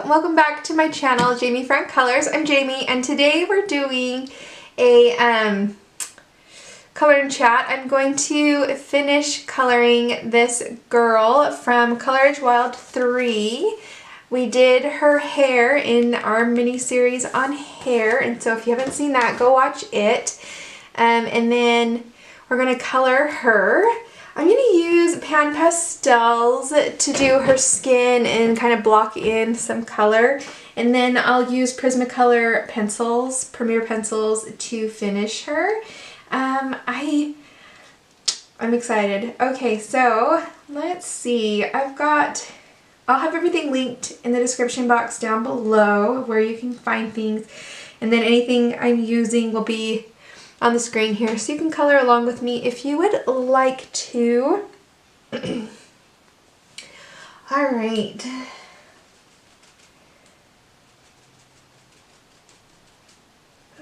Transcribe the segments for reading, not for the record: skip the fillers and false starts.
welcome back to my channel, Jamie Frank Colors. I'm Jamie, and today we're doing a color and chat. I'm going to finish coloring this girl from Coleridge Wild 3. We did her hair in our mini series on hair, and so if you haven't seen that, go watch it. And then we're going to color her. I'm going to use pan pastels to do her skin and kind of block in some color. And then I'll use Prismacolor pencils, Premier pencils, to finish her. I'm excited. Okay, so let's see. I'll have everything linked in the description box down below where you can find things. And then anything I'm using will be on the screen here, so you can color along with me if you would like to. Alright.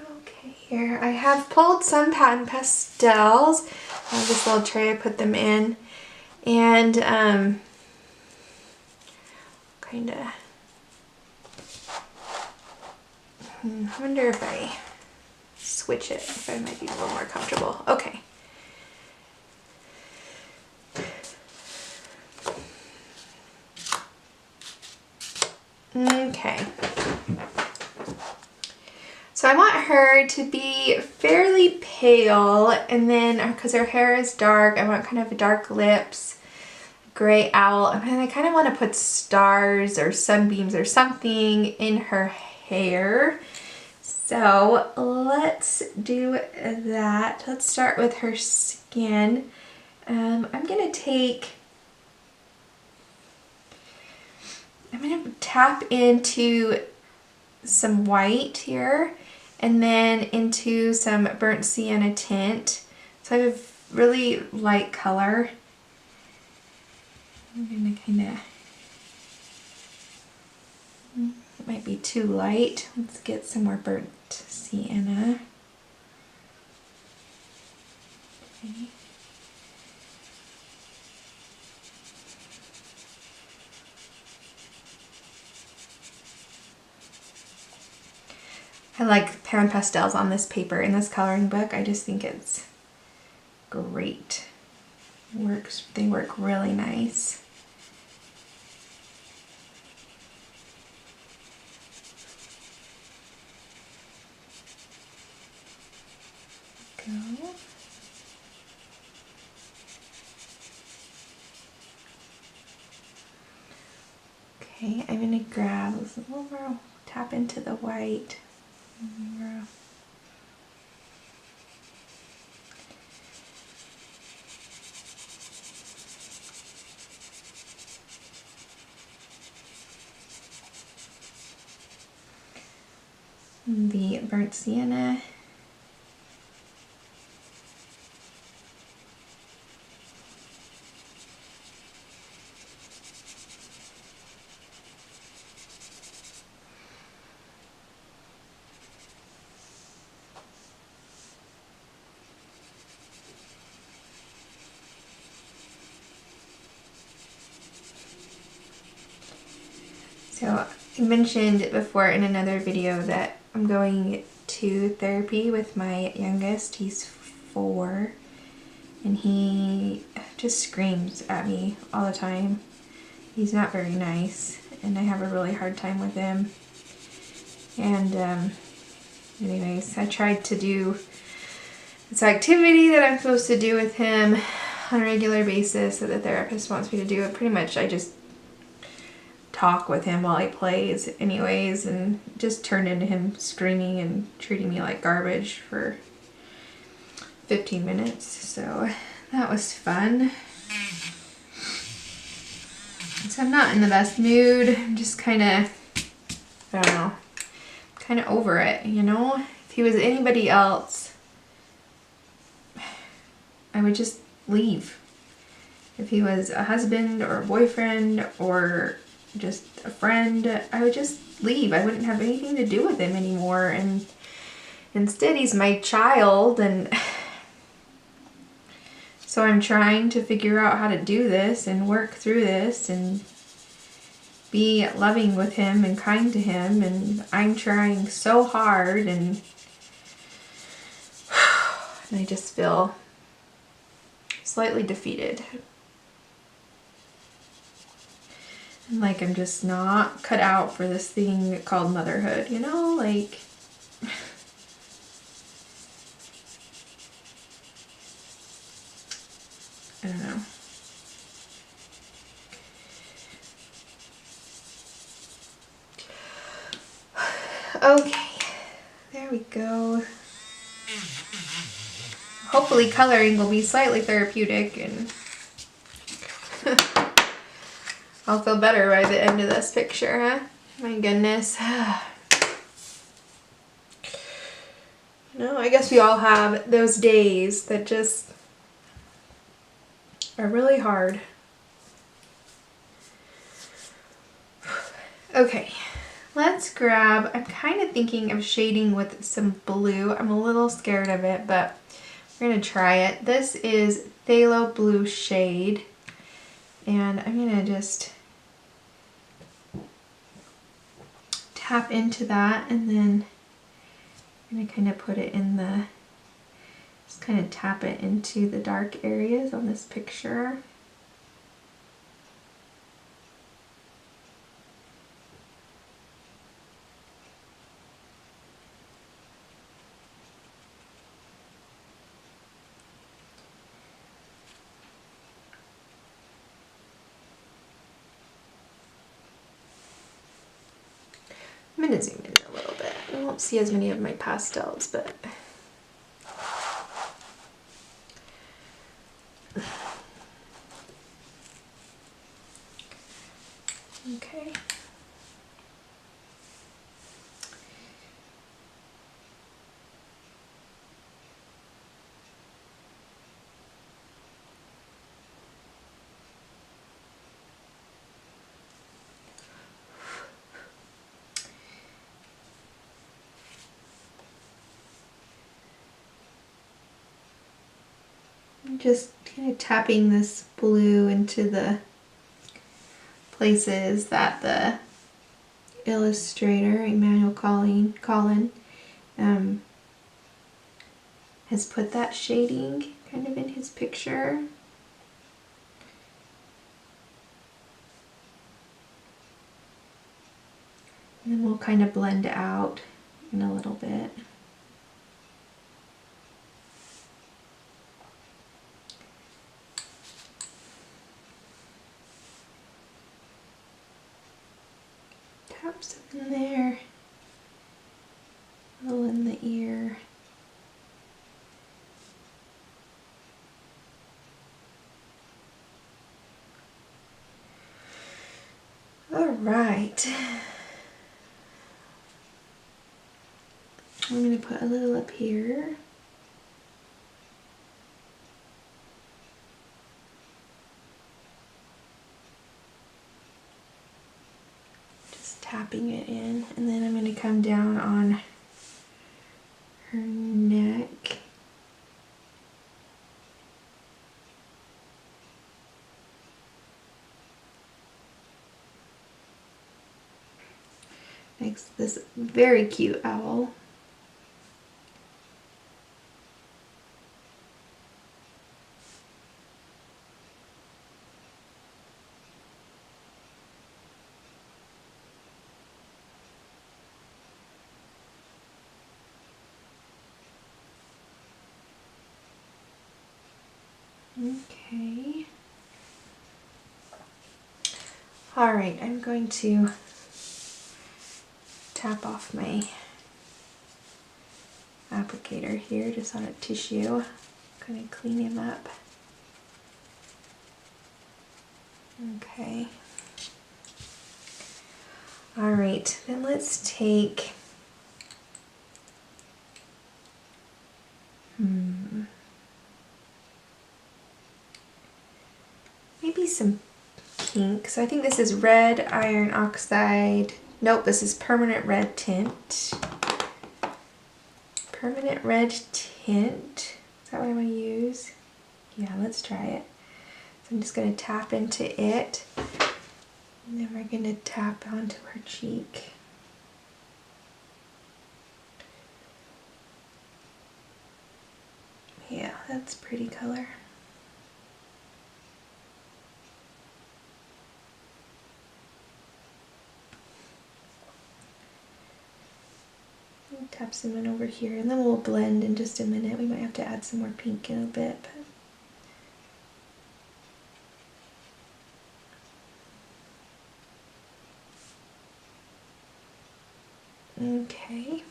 Okay, here I have pulled some pattern pastels. I have this little tray I put them in, and kinda I wonder if I switch it, if I might be a little more comfortable. Okay. Okay. So I want her to be fairly pale, and then because her hair is dark, I want kind of dark lips, gray owl, and then I kind of want to put stars or sunbeams or something in her hair. So let's do that. Let's start with her skin. I'm gonna tap into some white here and then into some burnt sienna tint. So I have a really light color. I'm gonna kinda, it might be too light. Let's get some more burnt sienna. Okay. I like pan pastels on this paper in this coloring book. I just think it's great. They work really nice. Go. Okay, I'm gonna grab this little more, tap into the white. The burnt sienna. So I mentioned before in another video that I'm going to therapy with my youngest. He's 4 and he just screams at me all the time. He's not very nice and I have a really hard time with him. And anyways, I tried to do this activity that I'm supposed to do with him on a regular basis that the therapist wants me to do. Pretty much I just talk with him while he plays anyways, and just turned into him screaming and treating me like garbage for 15 minutes. So that was fun. So I'm not in the best mood. I'm just kind of, I don't know, kind of over it, you know? If he was anybody else, I would just leave. If he was a husband or a boyfriend or just a friend, I would just leave. I wouldn't have anything to do with him anymore. And instead he's my child, and so I'm trying to figure out how to do this and work through this and be loving with him and kind to him, and I'm trying so hard, and I just feel slightly defeated. And like I'm just not cut out for this thing called motherhood, you know? Like, I don't know. Okay, there we go. Hopefully coloring will be slightly therapeutic and I'll feel better by the end of this picture, huh? My goodness. No, I guess we all have those days that just are really hard. Okay, let's grab, I'm kind of thinking of shading with some blue. I'm a little scared of it, but we're gonna try it. This is Pthalo Blue shade, and I'm gonna just tap into that, and then I'm gonna kind of put it in the, just kind of tap it into the dark areas on this picture. I'm going to zoom in a little bit. I won't see as many of my pastels, but okay. I'm just kind of tapping this blue into the places that the illustrator, Emmanuel Collin, has put that shading kind of in his picture. And then we'll kind of blend it out in a little bit. Tap some in there, a little in the ear. All right. I'm going to put a little up here. Just tapping it in, and then I'm going to come down on her neck. Makes this very cute owl. Okay. All right, I'm going to tap off my applicator here just on a tissue. Kind of clean him up. Okay. All right, then let's take maybe some pink. So I think this is red iron oxide. Nope, this is Permanent Red Tint. Permanent Red Tint. Is that what I'm going to use? Yeah, let's try it. So I'm just going to tap into it. And then we're going to tap onto her cheek. Yeah, that's pretty color. Tap some in over here, and then we'll blend in just a minute. We might have to add some more pink in a bit. Okay.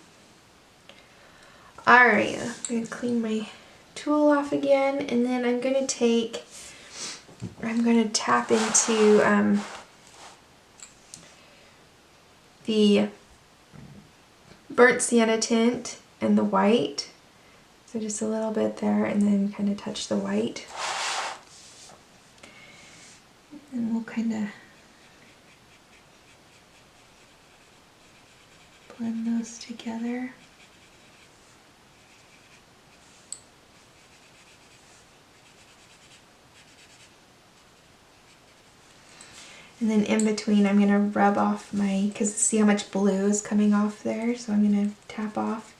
Alright, I'm going to clean my tool off again, and then I'm going to tap into the burnt sienna tint and the white. So just a little bit there, and then kind of touch the white. And we'll kind of blend those together. And then in between, I'm going to rub off because see how much blue is coming off there? So I'm going to tap off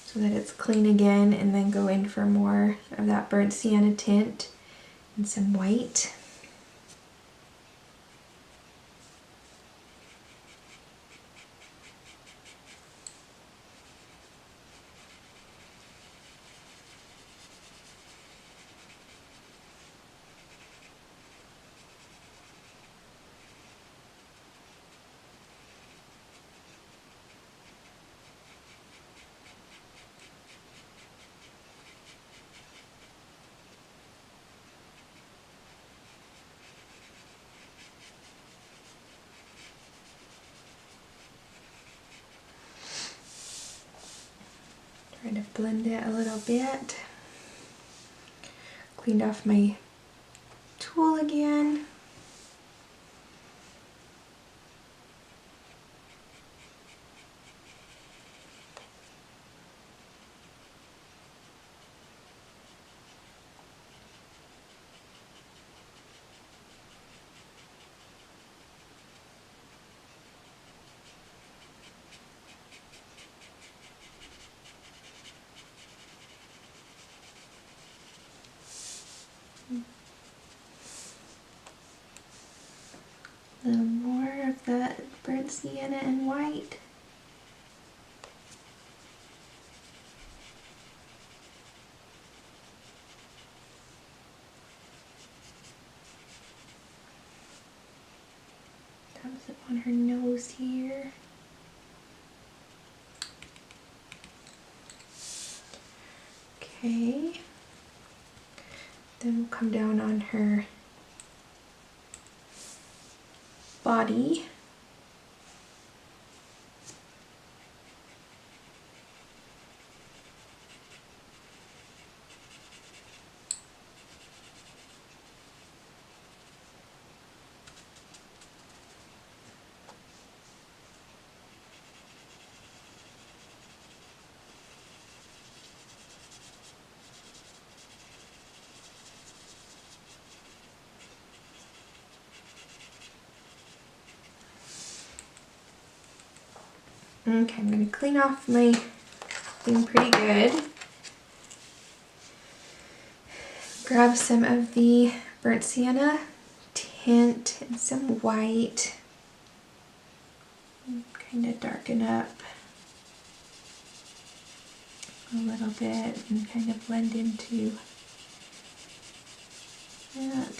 so that it's clean again, and then go in for more of that burnt sienna tint and some white. Try to blend it a little bit. Cleaned off my tool again. A little more of that burnt sienna and white. Taps it on her nose here. Okay. Then we'll come down on her body. Okay, I'm going to clean off my thing pretty good. Grab some of the burnt sienna tint and some white. Kind of darken up a little bit and kind of blend into that.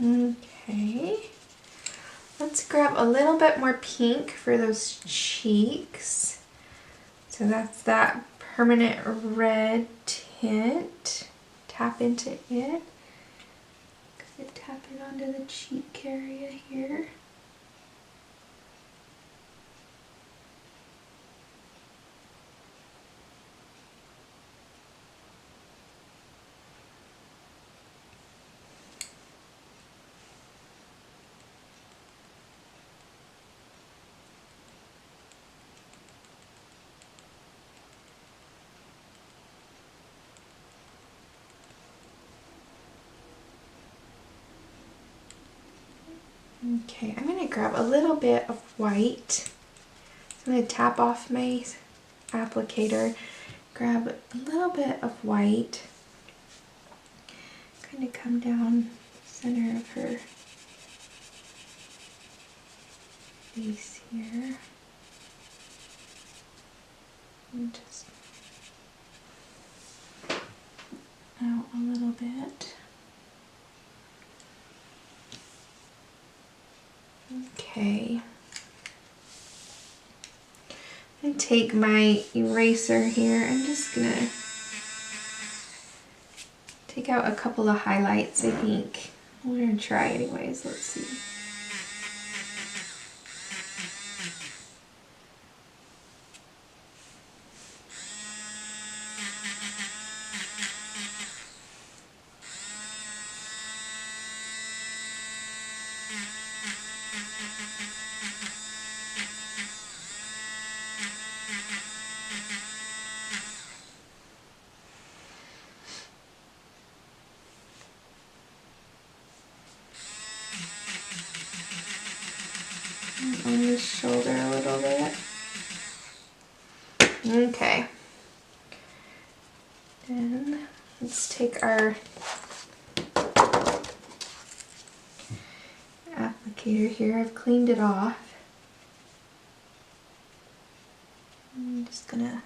Okay, let's grab a little bit more pink for those cheeks. So that's that Permanent Red Tint. Tap into it. Tap it onto the cheek area here. Okay, I'm gonna grab a little bit of white. I'm gonna tap off my applicator, grab a little bit of white, kind of come down center of her face here, and just out a little bit. Okay. I'm going to take my eraser here. I'm just going to take out a couple of highlights, I think. We're going to try anyways. Let's see. On the shoulder a little bit. Okay. Then let's take our applicator here. I've cleaned it off. I'm just gonna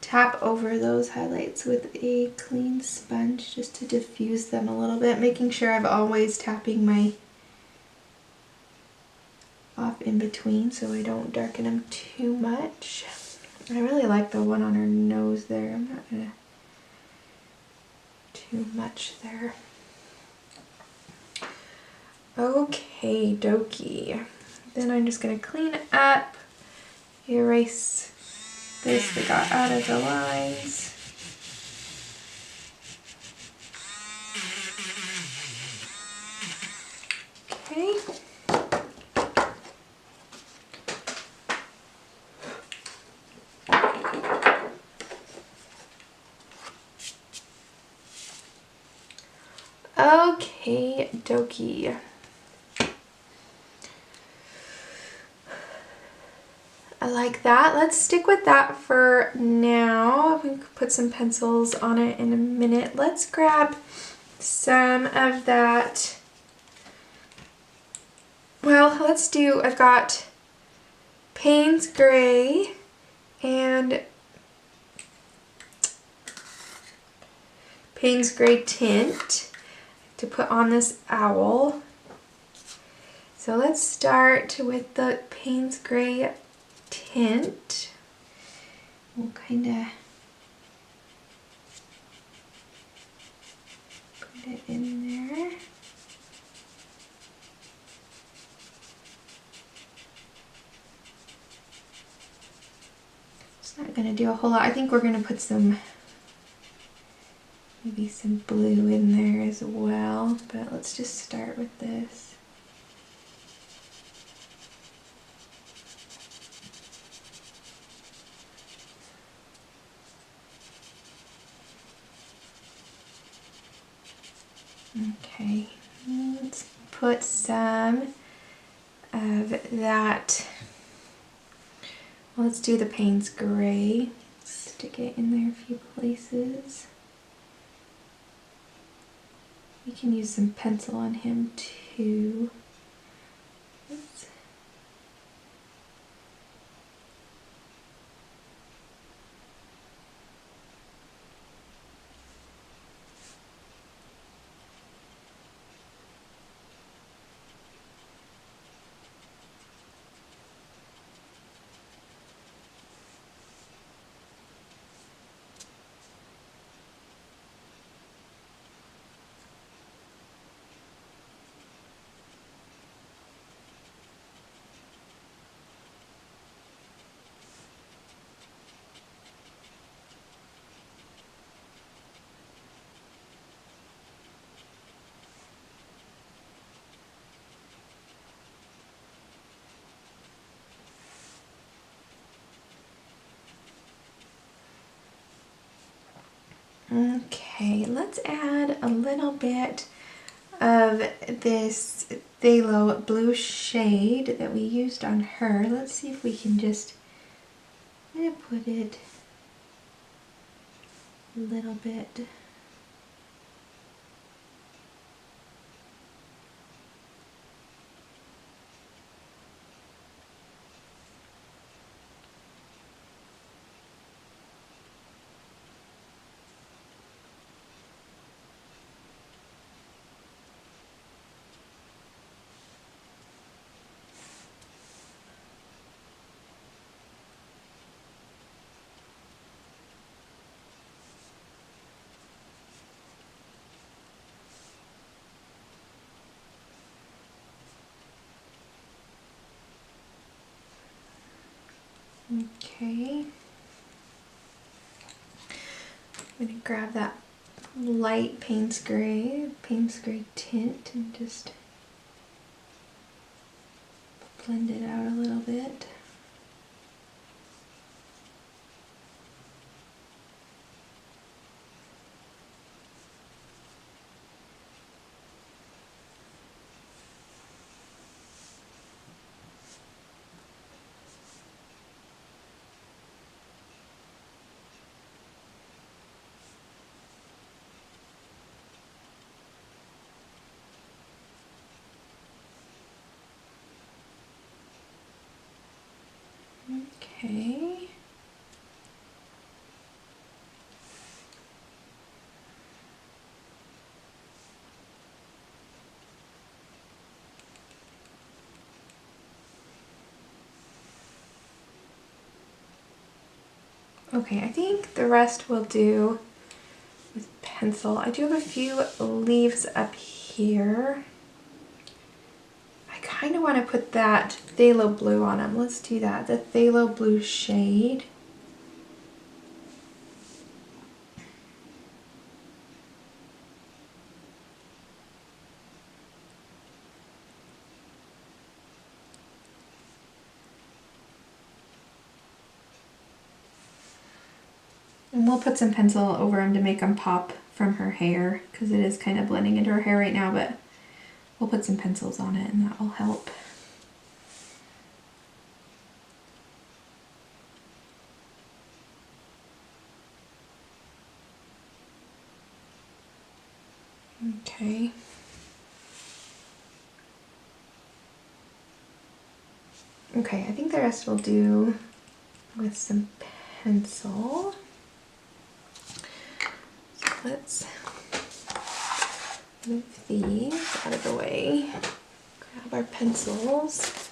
tap over those highlights with a clean sponge just to diffuse them a little bit, making sure I'm always tapping my off in between so I don't darken them too much. I really like the one on her nose there. I'm not gonna too much there. Okay, dokie. Then I'm just gonna clean up, erase this that got out of the lines. Okay. Okay, dokie. I like that. Let's stick with that for now. We can put some pencils on it in a minute. Let's grab some of that. Well, let's do, I've got Paynes Grey and Paynes Grey Tint to put on this owl. So let's start with the Paynes Grey Tint. We'll kind of put it in there. It's not going to do a whole lot. I think we're going to put some, maybe some blue in there as well, but let's just start with this. Okay, let's put some of that. Well, let's do the Paynes Grey. Stick it in there a few places. We can use some pencil on him too. Oops. Okay, let's add a little bit of this phthalo blue shade that we used on her. Let's see if we can just, I'm gonna put it a little bit. Okay. I'm going to grab that light Paynes Grey tint and just blend it out a little bit. Okay. Okay, I think the rest will do with pencil. I do have a few leaves up here. I kind of want to put that phthalo blue on them. Let's do that, the phthalo blue shade. And we'll put some pencil over them to make them pop from her hair, because it is kind of blending into her hair right now, but we'll put some pencils on it and that will help. Okay. Okay, I think the rest will do with some pencil. So let's move these out of the way. Grab our pencils.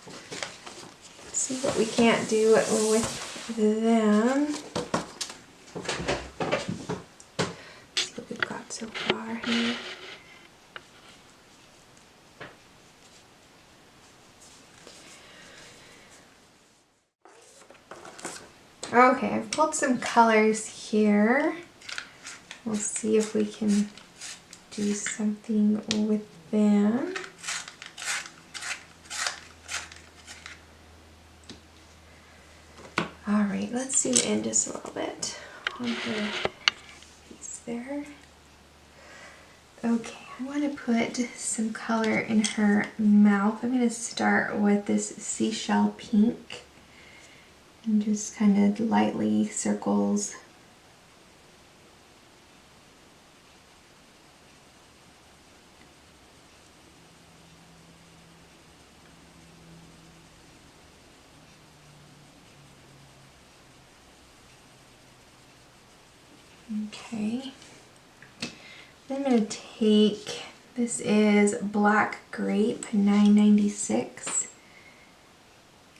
See what we can't do with them. See what we've got so far here. Okay, I've pulled some colors here. We'll see if we can do something with them. All right, let's zoom in just a little bit on her piece there. Okay, I want to put some color in her mouth. I'm going to start with this Seashell Pink and just kind of lightly circles. Okay, then I'm going to take, this is Black Grape 996,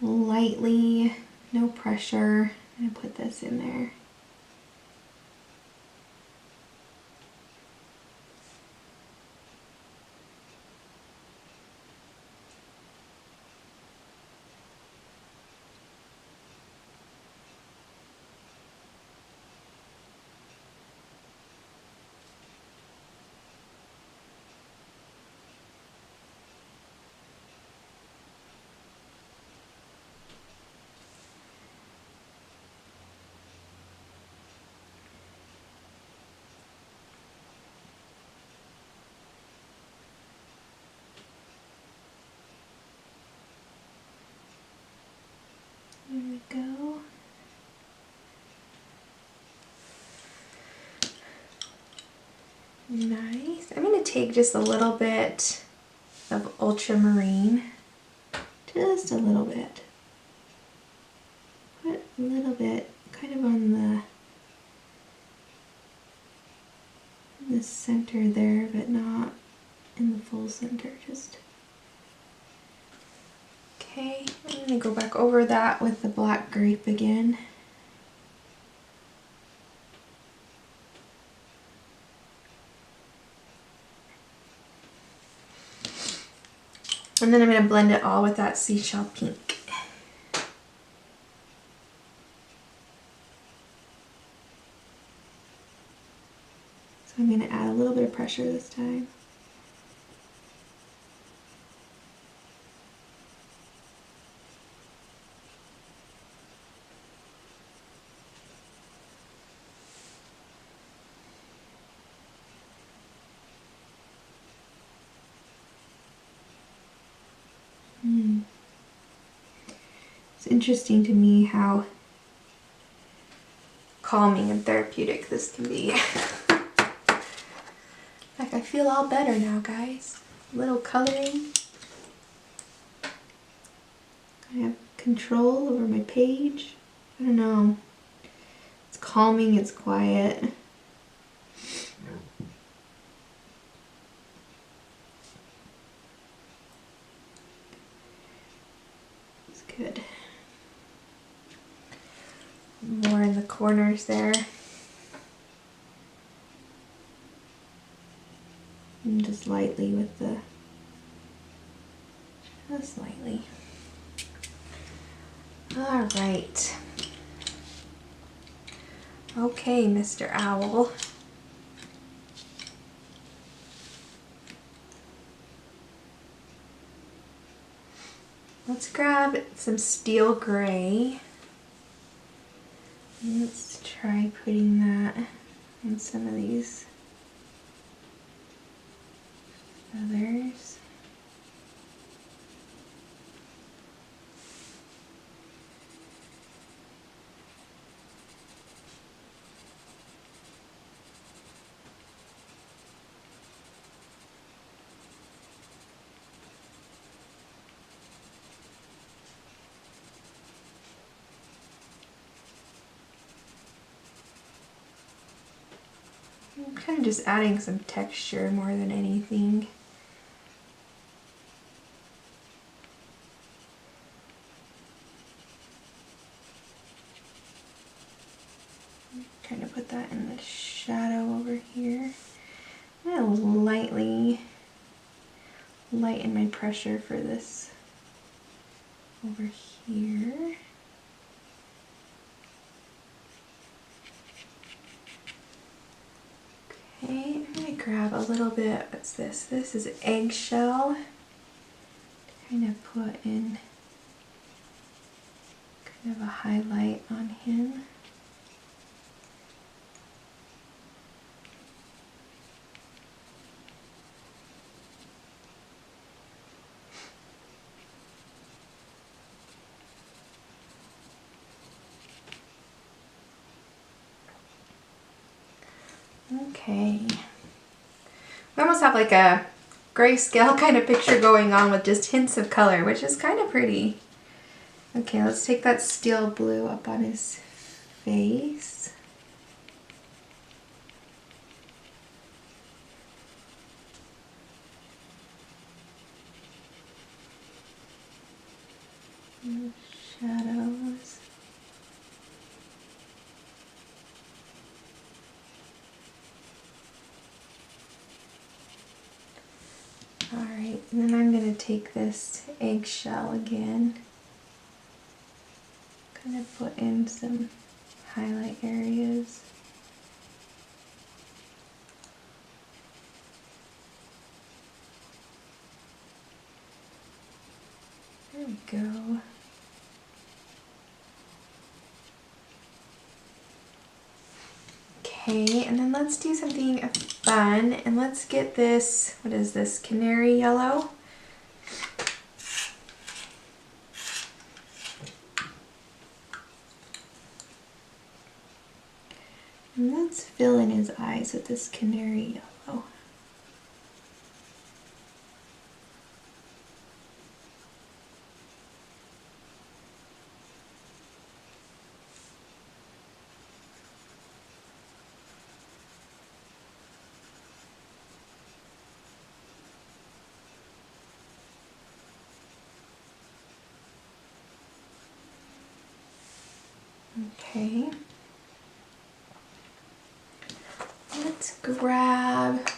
lightly, no pressure, I'm going to put this in there. Nice. I'm going to take just a little bit of Ultramarine. Just a little bit. Put a little bit kind of on the center there, but not in the full center. Just okay. I'm going to go back over that with the black grape again. And then I'm going to blend it all with that Seashell Pink. So I'm going to add a little bit of pressure this time. It's interesting to me how calming and therapeutic this can be. Like, I feel all better now, guys. A little coloring. I have control over my page. I don't know. It's calming, it's quiet. It's good. More in the corners there. And just lightly with the, just lightly. All right. Okay, Mr. Owl. Let's grab some steel gray. Let's try putting that on some of these feathers. I'm kind of just adding some texture more than anything. Trying to put that in the shadow over here. I'm going to lightly lighten my pressure for this over here. Okay, I'm going to grab a little bit, what's this? This is Eggshell. Kind of put in kind of a highlight on him. Okay, we almost have like a grayscale kind of picture going on with just hints of color, which is kind of pretty. Okay, let's take that steel blue up on his face. And shadows. Alright, and then I'm going to take this Eggshell again, kind of put in some highlight areas. There we go. Okay, and then let's do something fun, and let's get this, what is this, Canary Yellow? And let's fill in his eyes with this Canary Yellow. Yellow. Okay. Let's grab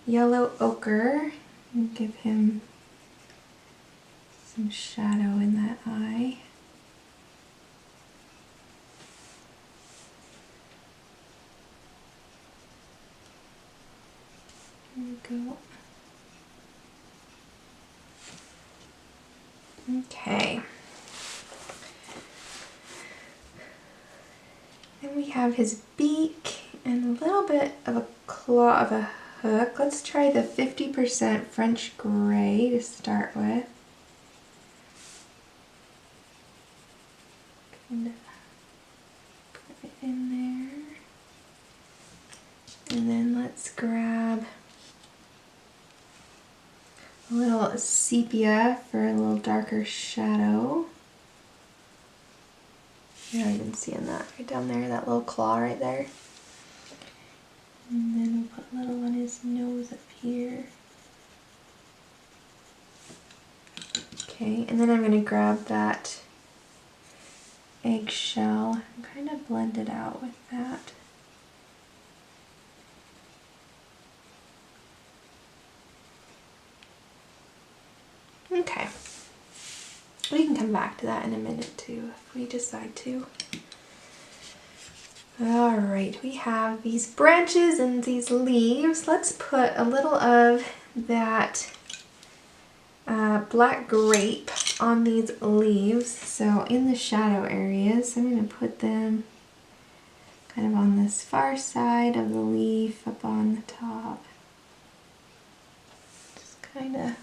yellow ochre and give him some shadow in that eye. There we go. Okay. Then we have his beak and a little bit of a claw of a hook. Let's try the 50% French Grey to start with. Kind of put it in there. And then let's grab a little sepia for a little darker shadow. You're not even seeing that right down there, that little claw right there. And then we'll put a little on his nose up here. Okay, and then I'm going to grab that eggshell and kind of blend it out with that. Okay. We can come back to that in a minute too, if we decide to. Alright, we have these branches and these leaves. Let's put a little of that black grape on these leaves. So in the shadow areas, I'm going to put them kind of on this far side of the leaf up on the top. Just kind of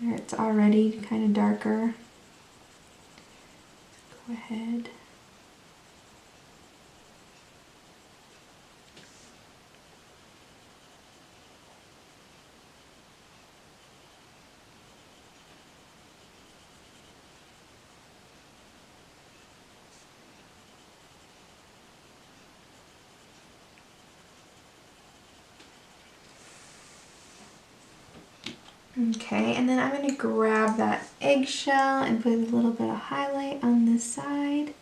where it's already kind of darker. Go ahead. Okay, and then I'm going to grab that eggshell and put a little bit of highlight on this side.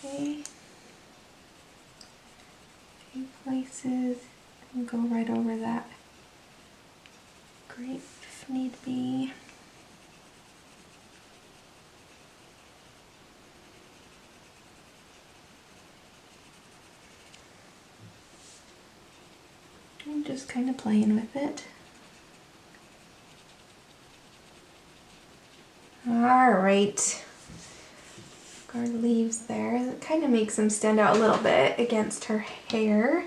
Okay. A few places, and go right over that grape if need be. I'm just kind of playing with it. Alright. Our leaves there. It kind of makes them stand out a little bit against her hair.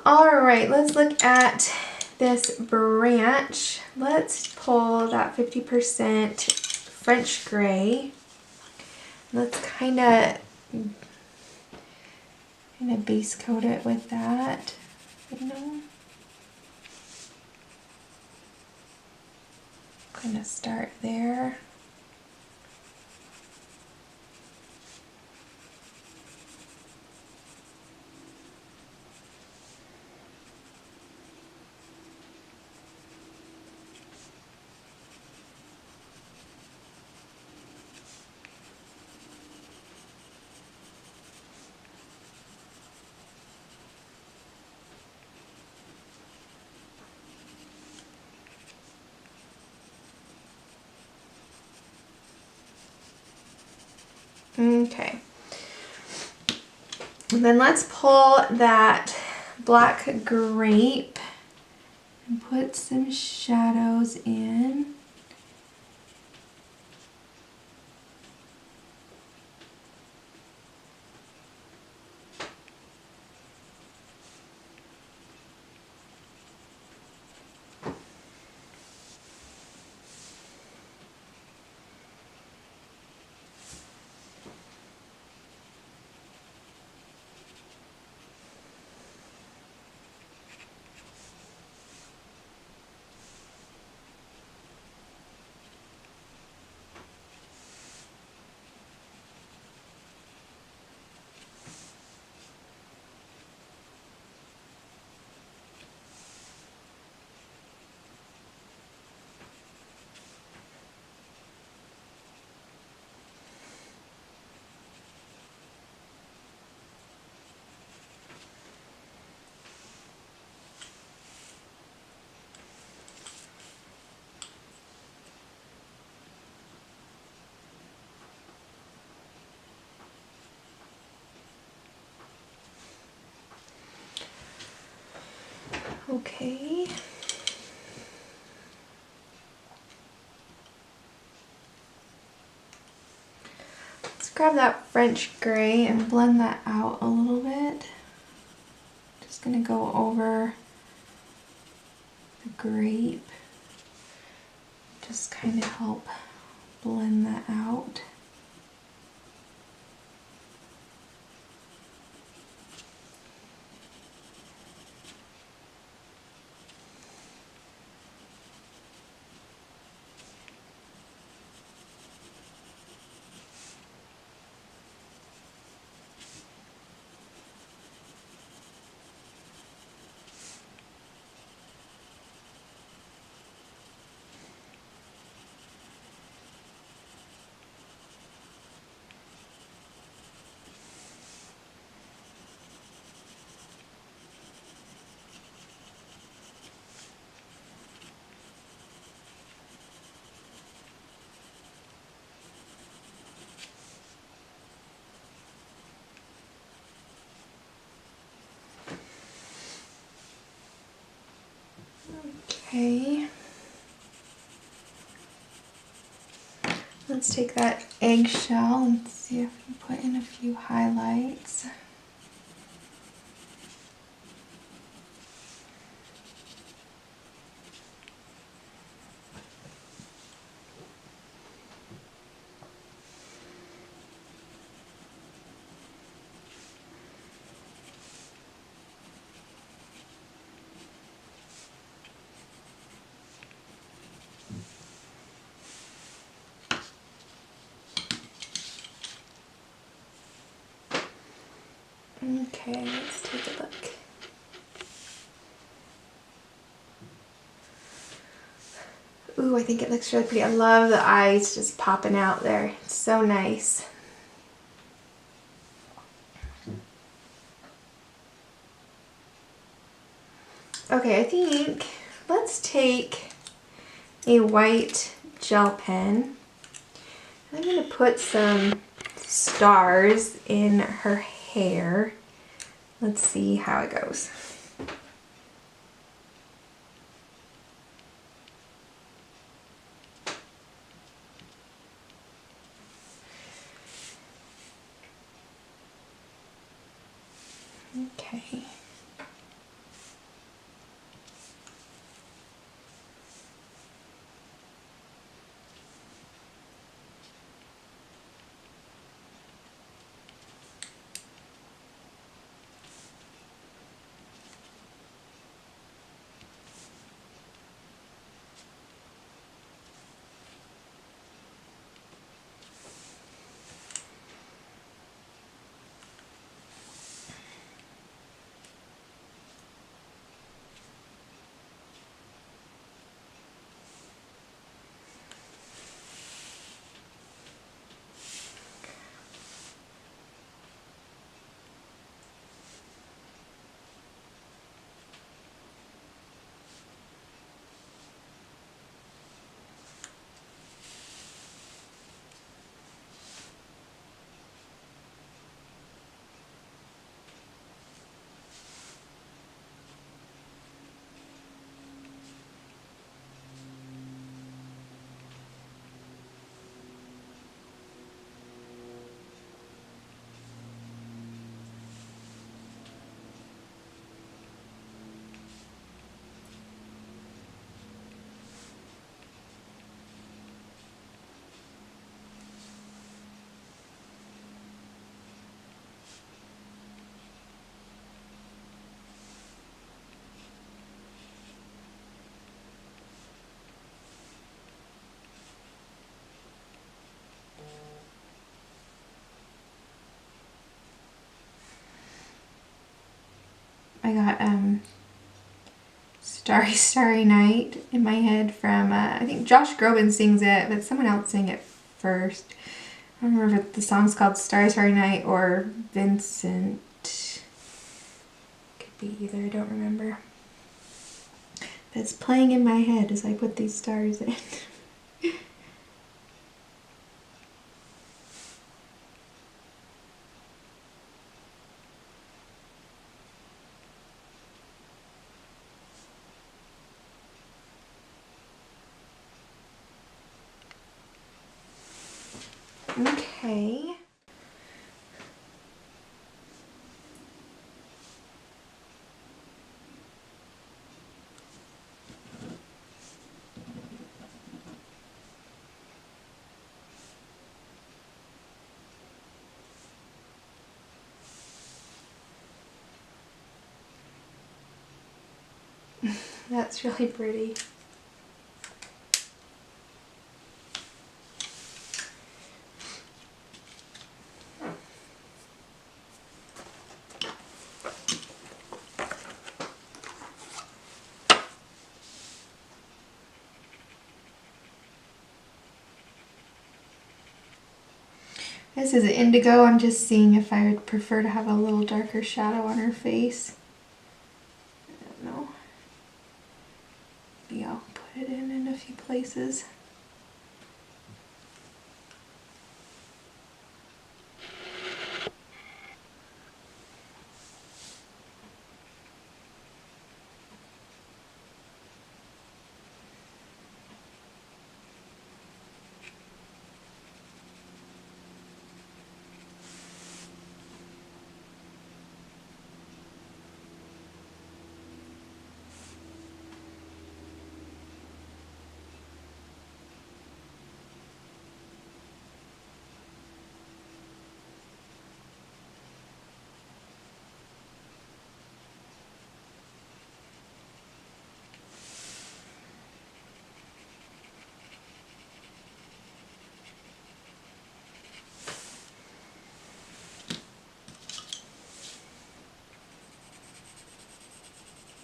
Alright, let's look at this branch. Let's pull that 50% French Grey. Let's kind of base coat it with that, you know. Kind of start there. Okay, and then let's pull that black grape and put some shadows in. Okay. Let's grab that French gray and blend that out a little bit. Just gonna go over the grape. Just kind of help blend that out. Okay. Let's take that eggshell and see if we put in a few highlights. Okay, let's take a look. Ooh, I think it looks really pretty. I love the eyes just popping out there. It's so nice. Okay, I think let's take a white gel pen. I'm going to put some stars in her hair. Let's see how it goes. Okay. I got Starry Starry Night in my head from, I think Josh Groban sings it, but someone else sang it first. I don't remember if the song's called Starry Starry Night or Vincent. Could be either, I don't remember. But it's playing in my head as I put these stars in. Okay. That's really pretty. This is Indigo. I'm just seeing if I would prefer to have a little darker shadow on her face. I don't know. Maybe I'll put it in a few places.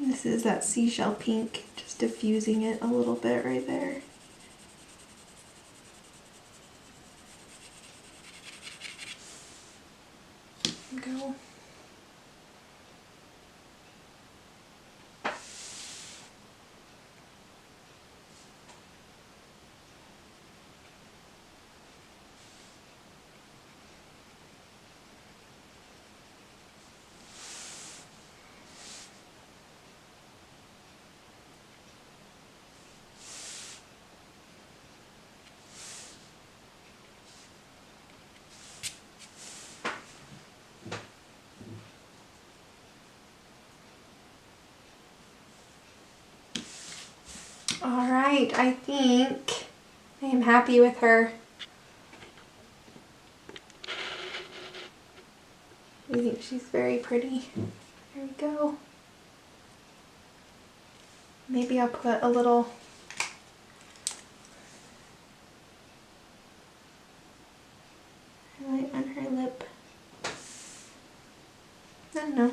This is that Seashell Pink, just diffusing it a little bit right there. Go. Alright, I think I am happy with her. I think she's very pretty. There we go. Maybe I'll put a little highlight on her lip. I don't know.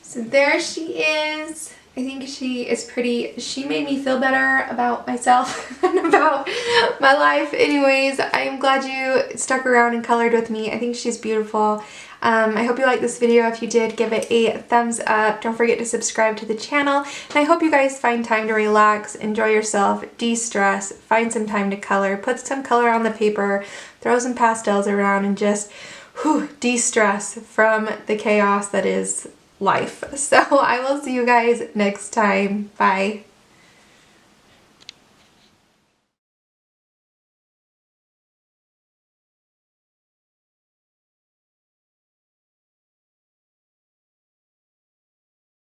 So there she is. I think she is pretty. She made me feel better about myself and about my life. Anyways, I am glad you stuck around and colored with me. I think she's beautiful. I hope you liked this video. If you did, give it a thumbs up. Don't forget to subscribe to the channel. And I hope you guys find time to relax, enjoy yourself, de-stress, find some time to color, put some color on the paper, throw some pastels around, and just de-stress from the chaos that is life. So I will see you guys next time. Bye.